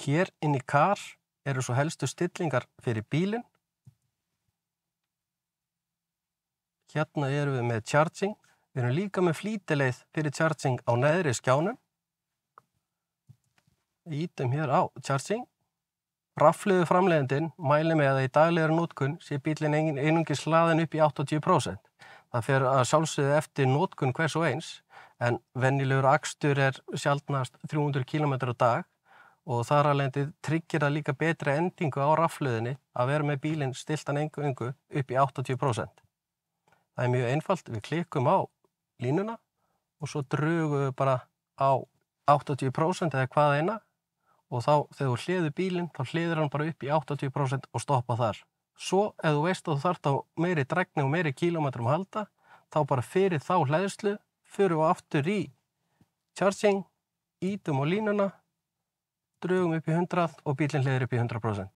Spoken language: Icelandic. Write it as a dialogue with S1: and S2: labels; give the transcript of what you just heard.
S1: Hér inn í car eru svo helstu stillingar fyrir bílinn. Hérna erum við með charging. Við erum líka með flýtileið fyrir charging á neðri skjánum. Ítum hér á charging. Rafhlöðu framleiðandinn mælir með að í daglegri notkun sé bílinn einungis hlaðinn upp í 80%. Það fer að sjálfsögðu eftir notkun hvers og eins, en venjulegur akstur sjaldnast 300 km á dag og þar af leiðandi tryggir það líka betri endingu á rafhlöðunni að vera með bílinn stilltan eingöngu upp í 80%. Það er mjög einfalt, við klikkum á línuna og svo drögum við bara á 80% eða hvað eina og þá þegar þú hliður bílinn þá hliður hann bara upp í 80% og stoppa þar. Svo ef þú veist að þú þarft á meiri drægni og meiri kílómetrum að halda, þá bara fyrir þá hleðslu, förum við aftur í charging, ítum á línuna, drögum upp í 100 og bílinn hliður upp í 100%.